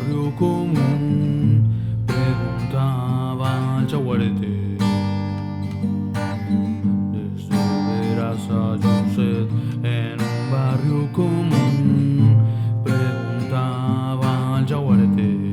barrio común, preguntaba al yaguareté. Desde Massachusetts, en un barrio común, preguntaba al yaguareté.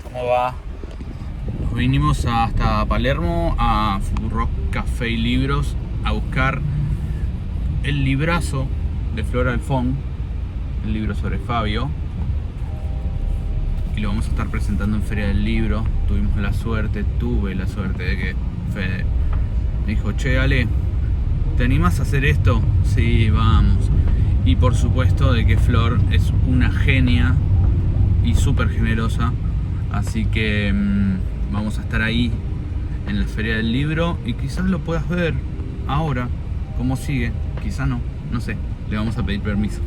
¿Cómo va? Vinimos hasta Palermo a Futurock Café y Libros a buscar el librazo de Flor Alfón, el libro sobre Fabio, y lo vamos a estar presentando en Feria del Libro. Tuve la suerte de que Fede me dijo: che, Ale, ¿te animás a hacer esto? Sí, vamos. Y por supuesto de que Flor es una genia y súper generosa. Así que vamos a estar ahí en la Feria del Libro y quizás lo puedas ver ahora, cómo sigue, quizás no sé, le vamos a pedir permiso.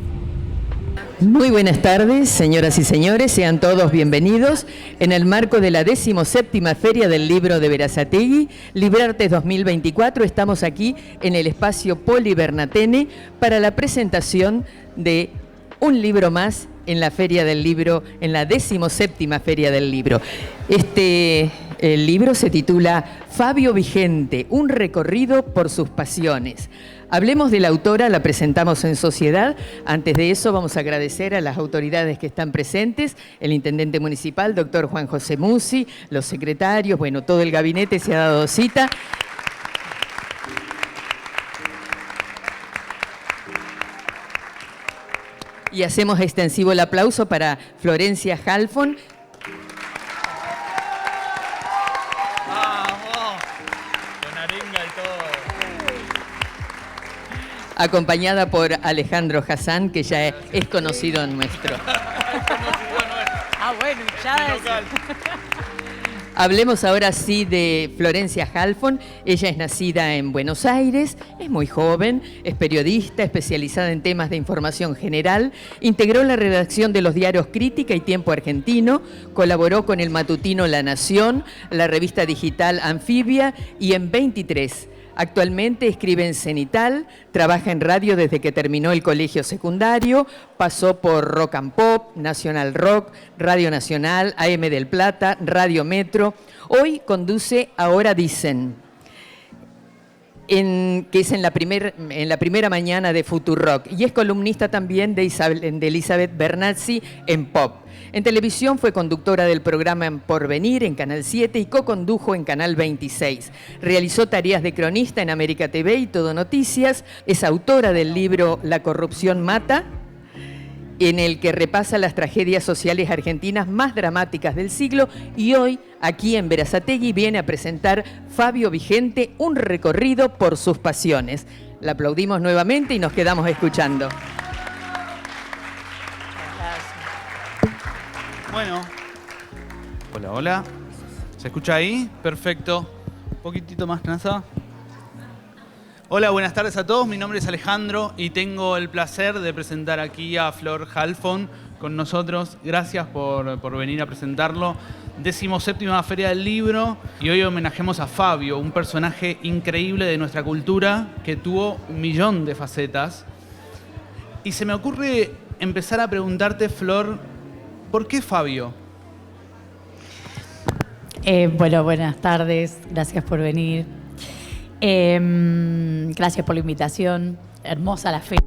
Muy buenas tardes, señoras y señores, sean todos bienvenidos en el marco de la 17ª Feria del Libro de Berazategui, Librartes 2024. Estamos aquí en el espacio Poli Bernatene para la presentación de un libro más en la Feria del Libro, en la 17ª Feria del Libro. El libro se titula Fabio Vigente, un recorrido por sus pasiones. Hablemos de la autora, la presentamos en sociedad. Antes de eso vamos a agradecer a las autoridades que están presentes, el intendente municipal, doctor Juan José Musi, los secretarios, bueno, todo el gabinete se ha dado cita. Y hacemos extensivo el aplauso para Florencia Halfon. ¡Vamos! Con arenga y todo. Acompañada por Alejandro Hassan, que ya es conocido nuestro. Ah, bueno, ya es. Hablemos ahora sí de Florencia Halfon. Ella es nacida en Buenos Aires, es muy joven, es periodista especializada en temas de información general, integró la redacción de los diarios Crítica y Tiempo Argentino, colaboró con el matutino La Nación, la revista digital Anfibia y en 23. Actualmente escribe en Cenital, trabaja en radio desde que terminó el colegio secundario, pasó por Rock and Pop, Nacional Rock, Radio Nacional, AM del Plata, Radio Metro. Hoy conduce Ahora Dicen, que es en la primera mañana de Futurock, y es columnista también de Elizabeth Bernazzi en Pop. En televisión fue conductora del programa En Porvenir en Canal 7 y co-condujo en Canal 26. Realizó tareas de cronista en América TV y Todo Noticias. Es autora del libro La corrupción mata, en el que repasa las tragedias sociales argentinas más dramáticas del siglo, y hoy, aquí en Berazategui, viene a presentar Fabio Vigente, un recorrido por sus pasiones. La aplaudimos nuevamente y nos quedamos escuchando. Bueno. Hola, hola. ¿Se escucha ahí? Perfecto. Un poquitito más, NASA. Hola, buenas tardes a todos. Mi nombre es Alejandro y tengo el placer de presentar aquí a Flor Halfon con nosotros. Gracias por venir a presentarlo. 17ª Feria del Libro, y hoy homenajemos a Fabio, un personaje increíble de nuestra cultura que tuvo 1.000.000 de facetas. Y se me ocurre empezar a preguntarte, Flor, ¿por qué Fabio? Bueno, buenas tardes. Gracias por venir. Gracias por la invitación. Hermosa la feria.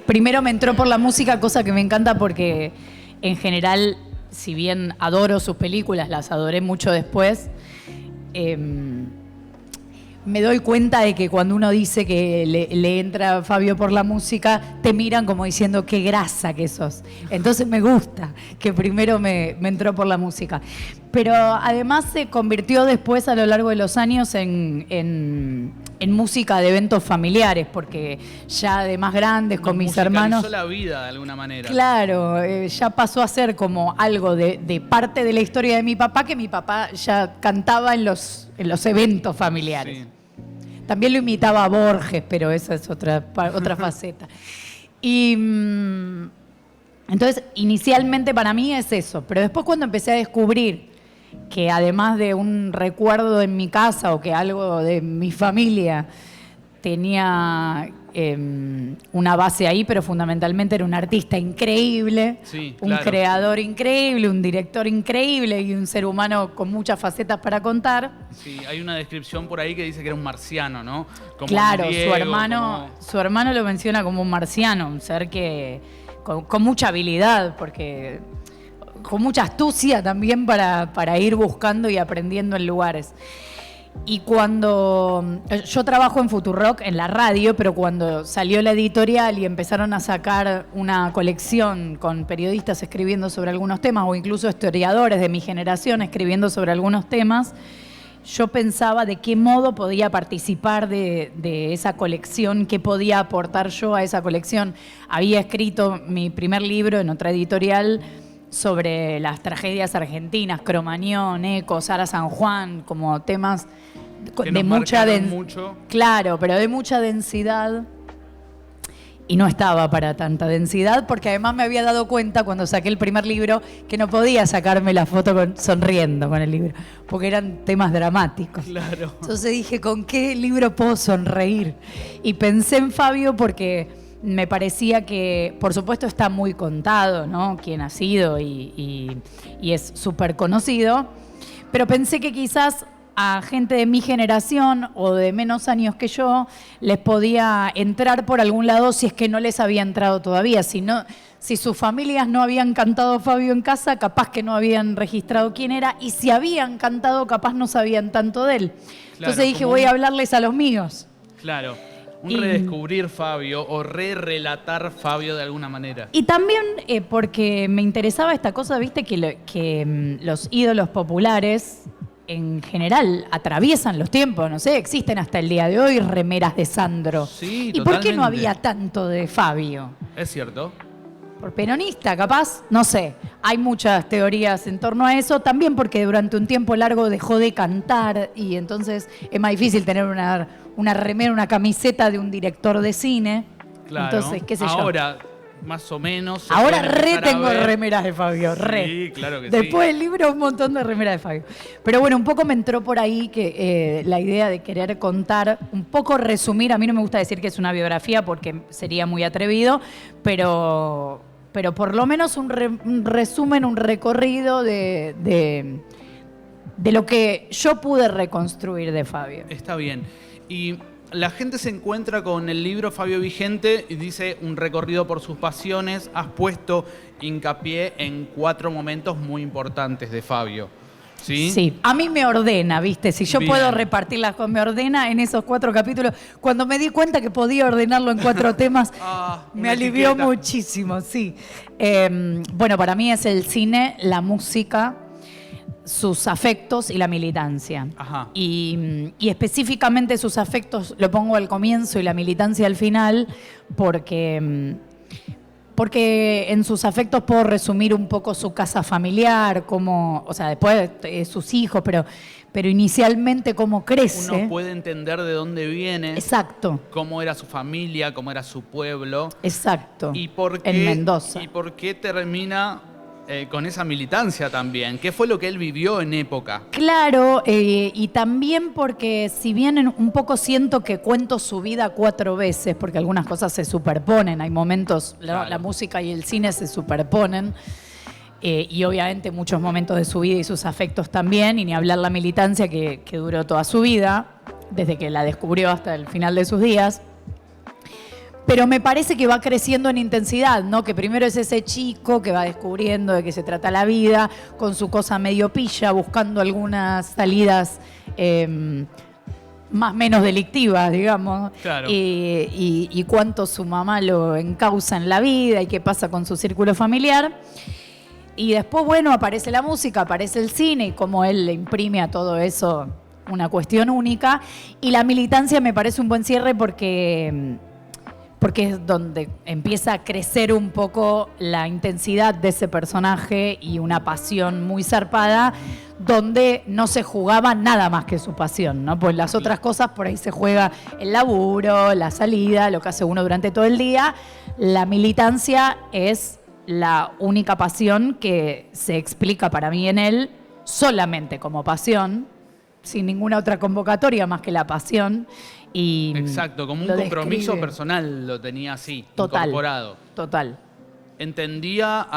Primero me entró por la música, cosa que me encanta porque en general, si bien adoro sus películas, las adoré mucho después, me doy cuenta de que cuando uno dice que le entra Fabio por la música, te miran como diciendo qué grasa que sos. Entonces me gusta que primero me entró por la música. Pero además se convirtió después a lo largo de los años en música de eventos familiares, porque ya de más grandes con mis hermanos... Musicalizó la vida de alguna manera. Claro, ya pasó a ser como algo de parte de la historia de mi papá, que mi papá ya cantaba en los eventos familiares. Sí. También lo imitaba a Borges, pero esa es otra faceta. Y entonces, inicialmente para mí es eso, pero después cuando empecé a descubrir que además de un recuerdo en mi casa o que algo de mi familia tenía una base ahí, pero fundamentalmente era un artista increíble, Sí, un claro. creador increíble, un director increíble y un ser humano con muchas facetas para contar. Sí, hay una descripción por ahí que dice que era un marciano, ¿no? Como Claro, un griego, su hermano lo menciona como un marciano, un ser que con mucha habilidad, porque con mucha astucia también para ir buscando y aprendiendo en lugares. Y cuando yo trabajo en Futurock, en la radio, pero cuando salió la editorial y empezaron a sacar una colección con periodistas escribiendo sobre algunos temas o incluso historiadores de mi generación escribiendo sobre algunos temas, yo pensaba de qué modo podía participar de esa colección, qué podía aportar yo a esa colección. Había escrito mi primer libro en otra editorial sobre las tragedias argentinas, Cromañón, Eco, Sara San Juan, como temas que de nos mucha marcaron mucho. Claro, pero de mucha densidad. Y no estaba para tanta densidad, porque además me había dado cuenta cuando saqué el primer libro que no podía sacarme la foto sonriendo con el libro, porque eran temas dramáticos. Claro. Entonces dije, ¿con qué libro puedo sonreír? Y pensé en Fabio porque me parecía que, por supuesto, está muy contado, ¿no? Quién ha sido y es súper conocido, pero pensé que quizás a gente de mi generación o de menos años que yo les podía entrar por algún lado si es que no les había entrado todavía. Si sus familias no habían cantado Fabio en casa, capaz que no habían registrado quién era, y si habían cantado, capaz no sabían tanto de él. Entonces dije, voy a hablarles a los míos. Claro. Un Y- redescubrir Fabio o re-relatar Fabio de alguna manera. Y también porque me interesaba esta cosa, viste, que los ídolos populares en general atraviesan los tiempos, no sé, existen hasta el día de hoy remeras de Sandro. Sí, ¿Y por qué no totalmente. había tanto de Fabio? Es cierto. ¿Por peronista, capaz? No sé. Hay muchas teorías en torno a eso, también porque durante un tiempo largo dejó de cantar y entonces es más difícil tener una remera, una camiseta de un director de cine. Claro. Entonces, qué sé yo. Ahora, más o menos. se Ahora pueden re empezar a tengo ver. remeras de Fabio, re. Sí, claro que Después sí. del libro un montón de remeras de Fabio. Pero bueno, un poco me entró por ahí que la idea de querer contar, un poco resumir, a mí no me gusta decir que es una biografía porque sería muy atrevido, pero por lo menos un resumen, un recorrido de lo que yo pude reconstruir de Fabio. Está bien. Y la gente se encuentra con el libro Fabio Vigente y dice un recorrido por sus pasiones. Has puesto hincapié en 4 momentos muy importantes de Fabio. ¿Sí? Sí, a mí me ordena, ¿viste? Si yo Bien. puedo repartirlas me ordena en esos 4 capítulos. Cuando me di cuenta que podía ordenarlo en 4 temas, Una me alivió etiqueta. muchísimo, sí. Bueno, para mí es el cine, la música, sus afectos y la militancia. Ajá. Y específicamente sus afectos lo pongo al comienzo y la militancia al final porque en sus afectos puedo resumir un poco su casa familiar, o sea, después sus hijos, pero inicialmente cómo crece. Uno puede entender de dónde viene, Exacto, cómo era su familia, cómo era su pueblo. exacto. Y por qué, En Mendoza. Y por qué termina con esa militancia también. ¿Qué fue lo que él vivió en época? Claro, y también porque si bien un poco siento que cuento su vida 4 veces, porque algunas cosas se superponen, hay momentos, Claro. la música y el cine se superponen, y obviamente muchos momentos de su vida y sus afectos también, y ni hablar la militancia que duró toda su vida, desde que la descubrió hasta el final de sus días. Pero me parece que va creciendo en intensidad, ¿no? Que primero es ese chico que va descubriendo de qué se trata la vida, con su cosa medio pilla, buscando algunas salidas más o menos delictivas, digamos. Claro. Y cuánto su mamá lo encausa en la vida y qué pasa con su círculo familiar. Y después, bueno, aparece la música, aparece el cine y cómo él le imprime a todo eso una cuestión única. Y la militancia me parece un buen cierre porque es donde empieza a crecer un poco la intensidad de ese personaje y una pasión muy zarpada, donde no se jugaba nada más que su pasión, ¿no? Pues las otras cosas por ahí se juega el laburo, la salida, lo que hace uno durante todo el día. La militancia es la única pasión que se explica para mí en él solamente como pasión, sin ninguna otra convocatoria más que la pasión. Y exacto, como un compromiso personal lo tenía así, incorporado. Total. Entendía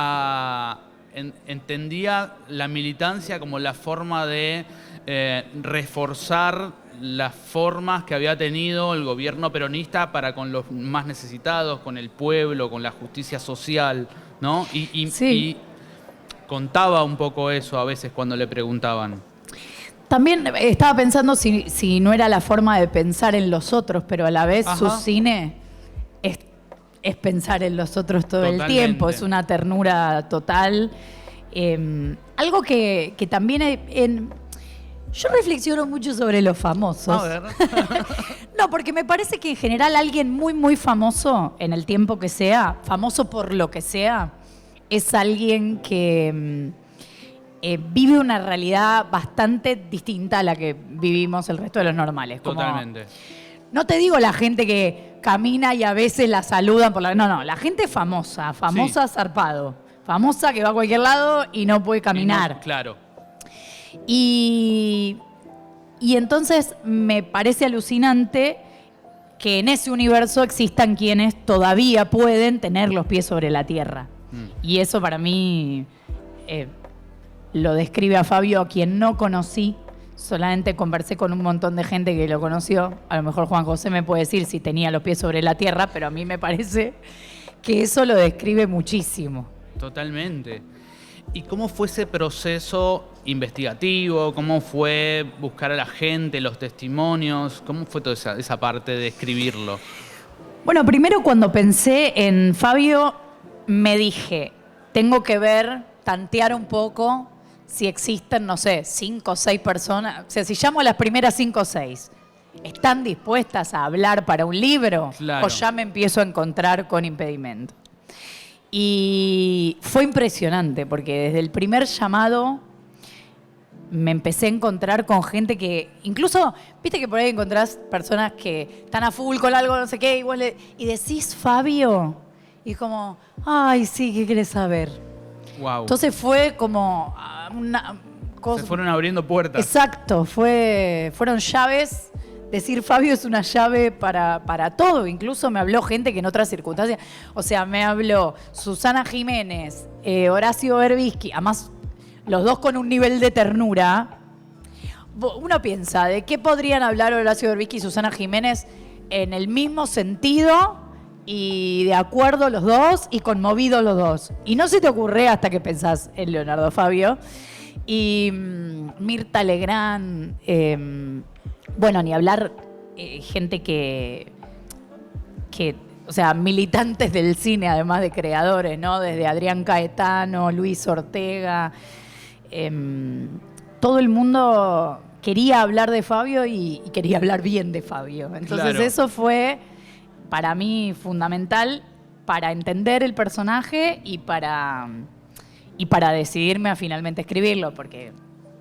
la militancia como la forma de reforzar las formas que había tenido el gobierno peronista para con los más necesitados, con el pueblo, con la justicia social, ¿no? Y contaba un poco eso a veces cuando le preguntaban. También estaba pensando si no era la forma de pensar en los otros, pero a la vez su cine es pensar en los otros todo el tiempo, es una ternura total. Algo que también yo reflexiono mucho sobre los famosos. A ver. No, porque me parece que en general alguien muy, muy famoso, en el tiempo que sea, famoso por lo que sea, es alguien que vive una realidad bastante distinta a la que vivimos el resto de los normales. Totalmente. No te digo la gente que camina y a veces la saludan por la... No, la gente famosa sí. Zarpado. Famosa que va a cualquier lado y no puede caminar. No, claro. Y entonces me parece alucinante que en ese universo existan quienes todavía pueden tener los pies sobre la tierra. Y eso para mí lo describe a Fabio, a quien no conocí. Solamente conversé con un montón de gente que lo conoció. A lo mejor Juan José me puede decir si tenía los pies sobre la tierra, pero a mí me parece que eso lo describe muchísimo. Totalmente. ¿Y cómo fue ese proceso investigativo? ¿Cómo fue buscar a la gente, los testimonios? ¿Cómo fue toda esa parte de escribirlo? Bueno, primero cuando pensé en Fabio, me dije, tengo que tantear un poco si existen, no sé, 5 o 6 personas. O sea, si llamo a las primeras 5 o 6, ¿están dispuestas a hablar para un libro? Claro. ¿O ya me empiezo a encontrar con impedimento? Y fue impresionante, porque desde el primer llamado me empecé a encontrar con gente que, incluso, viste que por ahí encontrás personas que están a full con algo, no sé qué, igual, y decís Fabio, y como, ay, sí, ¿qué querés saber? Wow. Entonces fue como una cosa... Se fueron abriendo puertas. Exacto, fueron llaves. Decir Fabio es una llave para todo. Incluso me habló gente que en otras circunstancias... O sea, me habló Susana Jiménez, Horacio Berbisky, además los dos con un nivel de ternura. Uno piensa, ¿de qué podrían hablar Horacio Berbisky y Susana Jiménez en el mismo sentido y de acuerdo los dos y conmovidos los dos? Y no se te ocurre hasta que pensás en Leonardo Fabio. Y Mirta Legrand... bueno, ni hablar gente que, o sea, militantes del cine, además de creadores, ¿no? Desde Adrián Caetano, Luis Ortega. Todo el mundo quería hablar de Fabio y quería hablar bien de Fabio. Entonces claro. Eso fue, para mí, fundamental para entender el personaje y para decidirme a finalmente escribirlo, porque...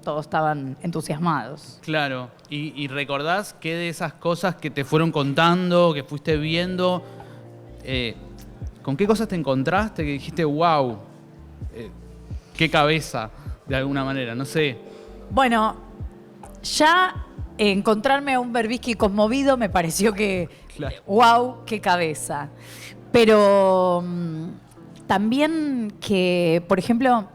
todos estaban entusiasmados. Claro. ¿Y recordás qué de esas cosas que te fueron contando, que fuiste viendo, con qué cosas te encontraste que dijiste, wow, qué cabeza, de alguna manera, no sé? Bueno, ya encontrarme a un Berbisky conmovido me pareció que, claro. Wow, qué cabeza. Pero también que, por ejemplo...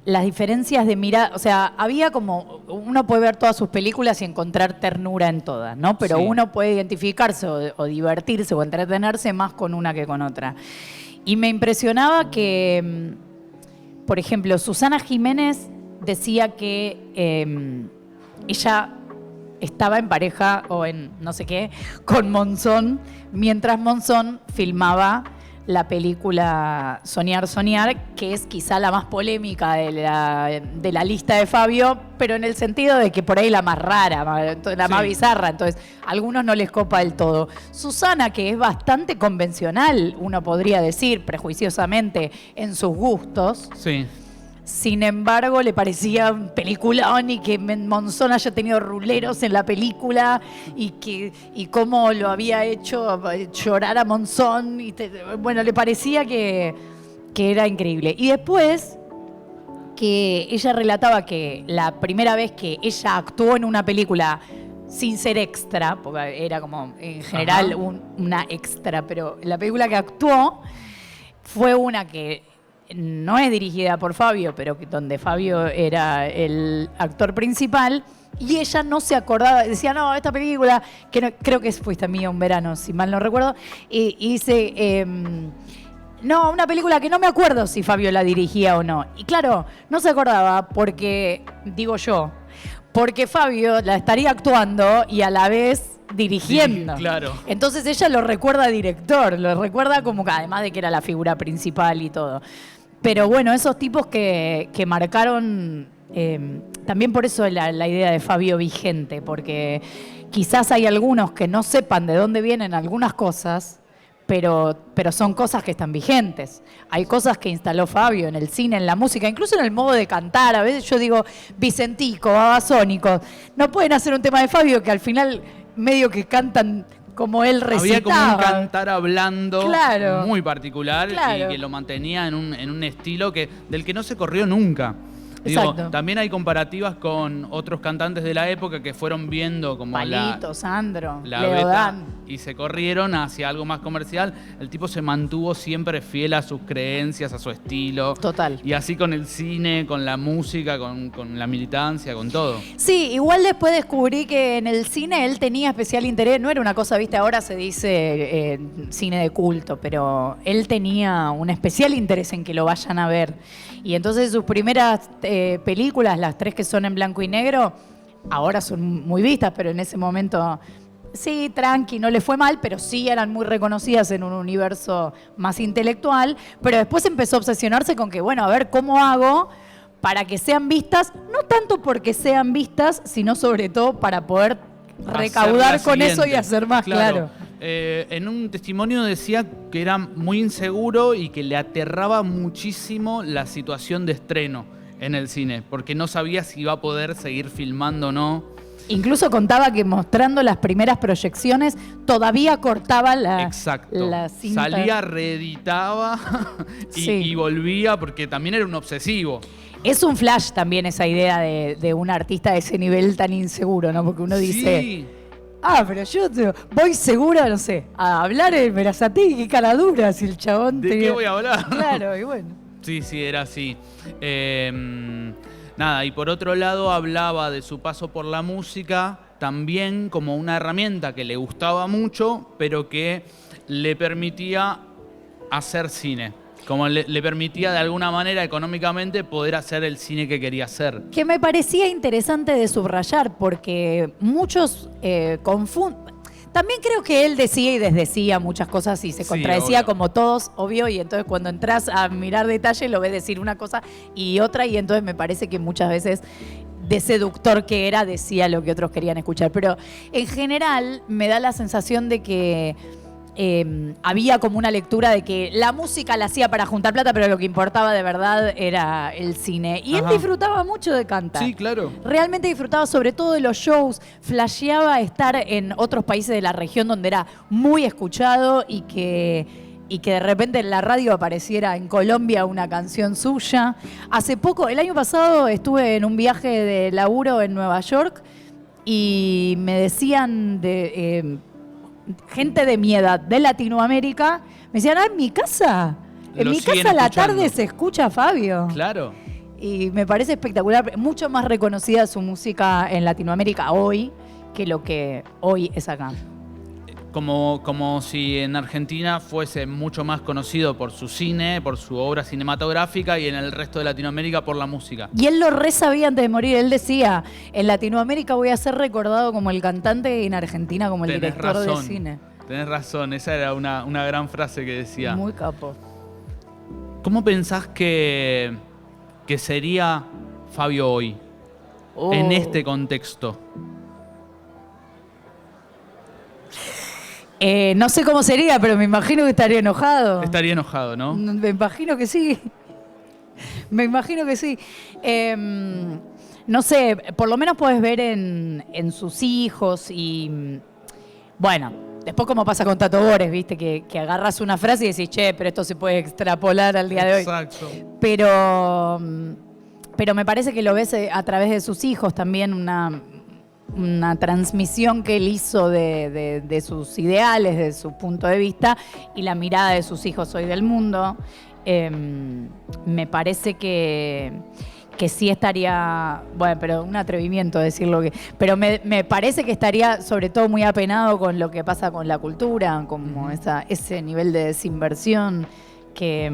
las diferencias de mirada, o sea, había como, uno puede ver todas sus películas y encontrar ternura en todas, ¿no? Pero sí. Uno puede identificarse o divertirse o entretenerse más con una que con otra. Y me impresionaba que, por ejemplo, Susana Jiménez decía que ella estaba en pareja o en no sé qué con Monzón, mientras Monzón filmaba la película Soñar, Soñar, que es quizá la más polémica de la lista de Fabio, pero en el sentido de que por ahí la más rara, la más bizarra, entonces a algunos no les copa del todo. Susana, que es bastante convencional, uno podría decir, prejuiciosamente, en sus gustos. Sí. Sin embargo, le parecía un peliculón y que Monzón haya tenido ruleros en la película y cómo lo había hecho llorar a Monzón. Bueno, le parecía que era increíble. Y después, que ella relataba que la primera vez que ella actuó en una película sin ser extra, porque era como en general una extra, pero la película que actuó fue una que no es dirigida por Fabio, pero donde Fabio era el actor principal, y ella no se acordaba, decía, no, esta película, que no, creo que fuiste a mí un verano, si mal no recuerdo, y dice, no, una película que no me acuerdo si Fabio la dirigía o no. Y claro, no se acordaba porque, digo yo, porque Fabio la estaría actuando y a la vez dirigiendo. Sí, claro. Entonces ella lo recuerda director, lo recuerda como que además de que era la figura principal y todo. Pero bueno, esos tipos que marcaron, también por eso la idea de Fabio vigente, porque quizás hay algunos que no sepan de dónde vienen algunas cosas, pero son cosas que están vigentes. Hay cosas que instaló Fabio en el cine, en la música, incluso en el modo de cantar. A veces yo digo, Vicentico, Babasónicos, no pueden hacer un tema de Fabio que al final medio que cantan como él recitaba. Había como un cantar hablando Claro. muy particular Claro. y que lo mantenía en un estilo del que no se corrió nunca. Digo, Exacto. también hay comparativas con otros cantantes de la época que fueron viendo como Palito, Sandro, la Leo beta Dan. y se corrieron hacia algo más comercial. El tipo se mantuvo siempre fiel a sus creencias, a su estilo. Total. Y así con el cine, con la música, con la militancia, con todo. Sí, igual después descubrí que en el cine él tenía especial interés. No era una cosa, viste, ahora se dice cine de culto, pero él tenía un especial interés en que lo vayan a ver. Y entonces sus primeras películas, las 3 que son en blanco y negro, ahora son muy vistas, pero en ese momento, sí, tranqui, no le fue mal, pero sí eran muy reconocidas en un universo más intelectual. Pero después empezó a obsesionarse con que, bueno, a ver cómo hago para que sean vistas, no tanto porque sean vistas, sino sobre todo para poder recaudar con eso y hacer más, claro. En un testimonio decía que era muy inseguro y que le aterraba muchísimo la situación de estreno en el cine, porque no sabía si iba a poder seguir filmando o no. Incluso contaba que mostrando las primeras proyecciones todavía cortaba la cinta. Salía, reeditaba y volvía, porque también era un obsesivo. Es un flash también esa idea de un artista de ese nivel tan inseguro, ¿no? Porque uno dice, Sí. pero yo voy segura, no sé, a hablar en Berazategui, qué cara dura, si el chabón ¿De qué voy a hablar? Claro, y bueno. Sí, era así. Nada, y por otro lado hablaba de su paso por la música también como una herramienta que le gustaba mucho, pero que le permitía hacer cine. Como le permitía de alguna manera económicamente poder hacer el cine que quería hacer. Que me parecía interesante de subrayar, porque muchos confunden. También creo que él decía y desdecía muchas cosas y se contradecía, obvio. como todos, obvio, y entonces cuando entras a mirar detalle lo ves decir una cosa y otra, y entonces me parece que muchas veces de seductor que era decía lo que otros querían escuchar. Pero en general me da la sensación de que había como una lectura de que la música la hacía para juntar plata, pero lo que importaba de verdad era el cine. Y él disfrutaba mucho de cantar. Sí, claro. Realmente disfrutaba sobre todo de los shows, flasheaba estar en otros países de la región donde era muy escuchado y que de repente en la radio apareciera en Colombia una canción suya. Hace poco, el año pasado, estuve en un viaje de laburo en Nueva York y me decían gente de mi edad, de Latinoamérica, me decían, en mi casa Lo a siguen la escuchando. tarde se escucha a Fabio. Claro. Y me parece espectacular, mucho más reconocida su música en Latinoamérica hoy que lo que hoy es acá. como si en Argentina fuese mucho más conocido por su cine, por su obra cinematográfica, y en el resto de Latinoamérica por la música. Y él lo re sabía antes de morir. Él decía, en Latinoamérica voy a ser recordado como el cantante y en Argentina como el director de cine. Tenés razón, esa era una gran frase que decía. Muy capo. ¿Cómo pensás que sería Fabio hoy, en este contexto? No sé cómo sería, pero me imagino que estaría enojado. Estaría enojado, ¿no? Me imagino que sí. Me imagino que sí. No sé, por lo menos puedes ver en sus hijos y... Bueno, después como pasa con Tato Bores, ¿viste? Que agarras una frase y decís, che, pero esto se puede extrapolar al día de hoy. Exacto. Pero me parece que lo ves a través de sus hijos también, una transmisión que él hizo de sus ideales, de su punto de vista y la mirada de sus hijos hoy del mundo. Me parece que sí estaría, bueno, pero un atrevimiento decirlo, pero me parece que estaría sobre todo muy apenado con lo que pasa con la cultura, como ese nivel de desinversión que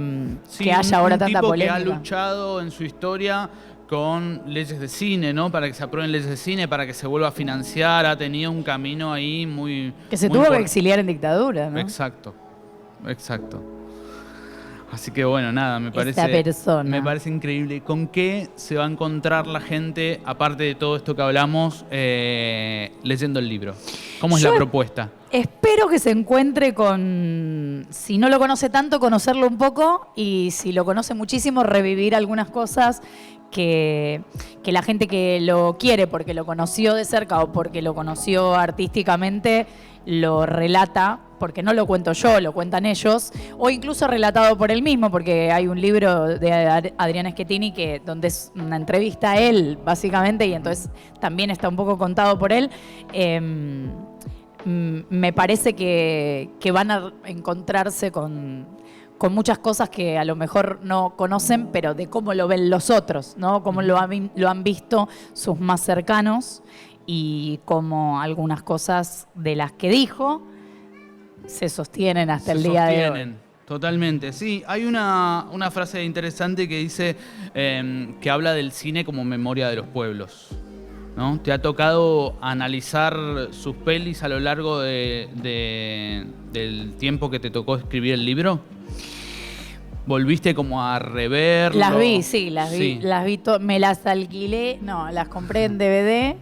haya ahora tanta polémica. Que ha luchado en su historia con leyes de cine, ¿no? Para que se aprueben leyes de cine, para que se vuelva a financiar, ha tenido un camino ahí muy... Que se tuvo que exiliar en dictadura, ¿no? Exacto. Así que bueno, nada, me parece increíble. ¿Con qué se va a encontrar la gente, aparte de todo esto que hablamos, leyendo el libro? ¿Cómo es la propuesta? Espero que se encuentre con, si no lo conoce tanto, conocerlo un poco, y si lo conoce muchísimo, revivir algunas cosas que la gente que lo quiere porque lo conoció de cerca o porque lo conoció artísticamente lo relata, porque no lo cuento yo, lo cuentan ellos, o incluso relatado por él mismo, porque hay un libro de Adrián Schettini donde es una entrevista a él, básicamente, y entonces también está un poco contado por él. Me parece que van a encontrarse con muchas cosas que a lo mejor no conocen, pero de cómo lo ven los otros, ¿no? Cómo lo han visto sus más cercanos y cómo algunas cosas de las que dijo se sostienen hasta el día de hoy. Totalmente, sí. Hay una frase interesante que dice que habla del cine como memoria de los pueblos, ¿no? ¿Te ha tocado analizar sus pelis a lo largo del tiempo que te tocó escribir el libro? ¿Volviste como a reverlo? Las vi, sí, las vi. Me las alquilé, no, las compré en DVD,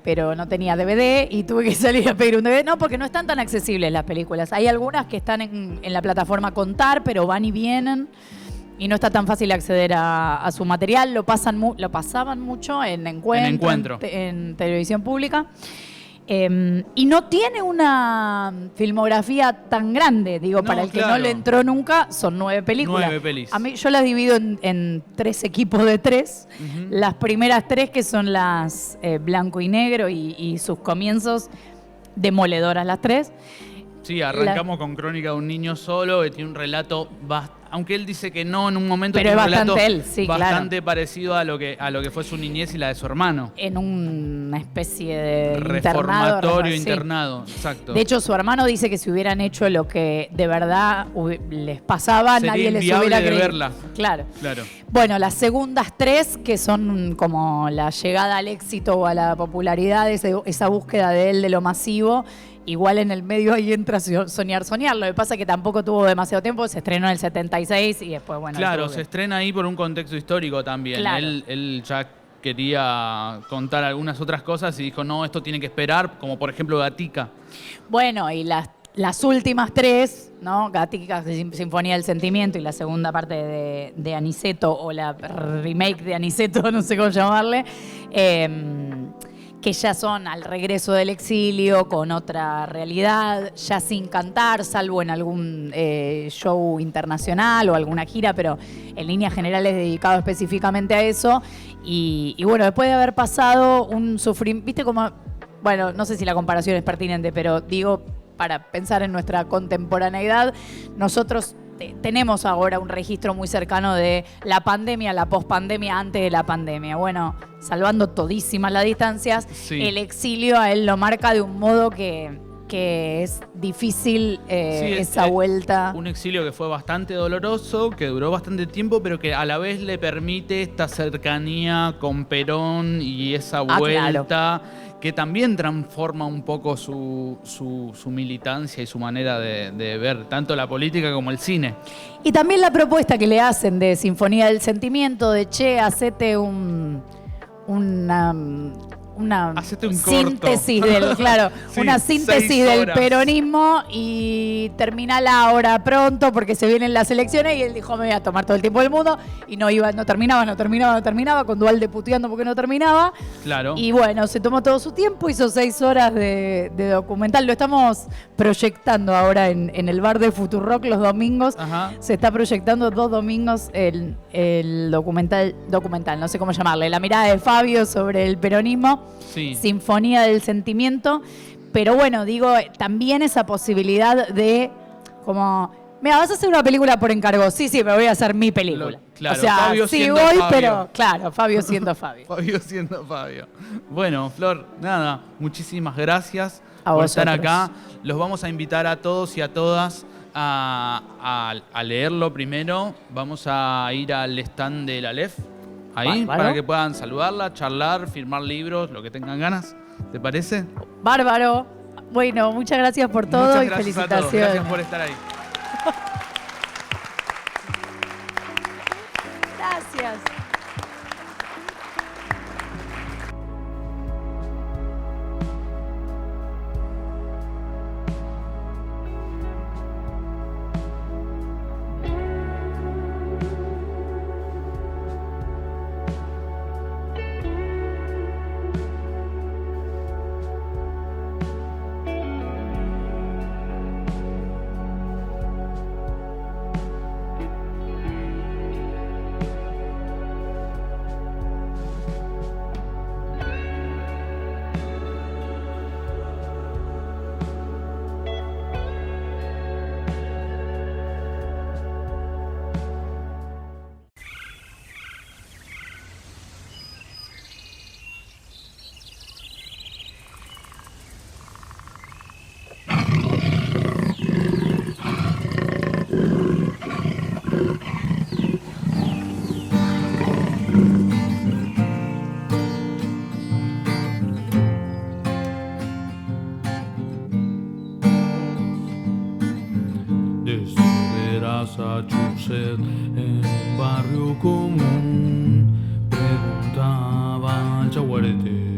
pero no tenía DVD y tuve que salir a pedir un DVD. No, porque no están tan accesibles las películas. Hay algunas que están en la plataforma Contar, pero van y vienen. Y no está tan fácil acceder a su material. Lo pasaban mucho en Encuentro. En televisión pública. Y no tiene una filmografía tan grande, digo, para el que no le entró nunca, son 9 películas. 9 pelis. A mí, yo las divido en 3 equipos de 3. Las primeras 3, que son las blanco y negro y sus comienzos, demoledoras las 3. Sí, arrancamos con Crónica de un niño solo, que tiene un relato aunque él dice que no en un momento, pero es bastante él, sí, bastante parecido a lo que fue su niñez y la de su hermano. En una especie de reformatorio, internado, exacto. De hecho, su hermano dice que si hubieran hecho lo que de verdad les pasaba, sería nadie les hubiera creído. Verla. Claro. Claro. Bueno, las segundas 3, que son como la llegada al éxito o a la popularidad, esa búsqueda de él de lo masivo. Igual en el medio ahí entra Soñar. Lo que pasa es que tampoco tuvo demasiado tiempo, se estrenó en el 76 y después, bueno... Claro, se estrena ahí por un contexto histórico también. Claro. Él ya quería contar algunas otras cosas y dijo, no, esto tiene que esperar, como por ejemplo Gatica. Bueno, y las últimas 3, ¿no? Gatica, Sinfonía del Sentimiento, y la segunda parte de Aniceto, o la remake de Aniceto, no sé cómo llamarle, que ya son al regreso del exilio, con otra realidad, ya sin cantar, salvo en algún show internacional o alguna gira, pero en líneas generales dedicado específicamente a eso. Y bueno, después de haber pasado un sufrimiento, viste como, bueno, no sé si la comparación es pertinente, pero digo, para pensar en nuestra contemporaneidad, nosotros tenemos ahora un registro muy cercano de la pandemia, la pospandemia, antes de la pandemia. Bueno, salvando todísimas las distancias, sí. El exilio a él lo marca de un modo que que es difícil Sí, esa vuelta. Un exilio que fue bastante doloroso, que duró bastante tiempo, pero que a la vez le permite esta cercanía con Perón y esa vuelta que también transforma un poco su militancia y su manera de ver tanto la política como el cine. Y también la propuesta que le hacen de Sinfonía del Sentimiento, de che, hacete una Hacete un síntesis corto. claro, Sí, una síntesis 6 del horas. peronismo y terminala ahora pronto porque se vienen las elecciones y él dijo me voy a tomar todo el tiempo del mundo y no terminaba, con Duhalde puteando porque no terminaba. Claro. Y bueno, se tomó todo su tiempo, hizo 6 horas de documental. Lo estamos proyectando ahora en el bar de Futurock los domingos. Ajá. Se está proyectando 2 domingos el documental, no sé cómo llamarle, la mirada de Fabio sobre el peronismo. Sí. Sinfonía del Sentimiento. Pero bueno, digo, también esa posibilidad de como... Mira, vas a hacer una película por encargo. Sí, me voy a hacer mi película. Claro, o sea, Fabio sí siendo voy, Fabio. pero claro, Fabio siendo Fabio. Fabio siendo Fabio. Bueno, Flor, nada, muchísimas gracias A por vosotros. estar acá. Los vamos a invitar a todos y a todas a leerlo primero. Vamos a ir al stand de la LEF, ahí, Bárbaro. para que puedan saludarla, charlar, firmar libros, lo que tengan ganas. ¿Te parece? Bárbaro. Bueno, muchas gracias por todo Muchas y gracias a todos. felicitaciones. Gracias por estar ahí. Gracias. Desde Massachusetts, en un barrio común, preguntaba al jaguarete.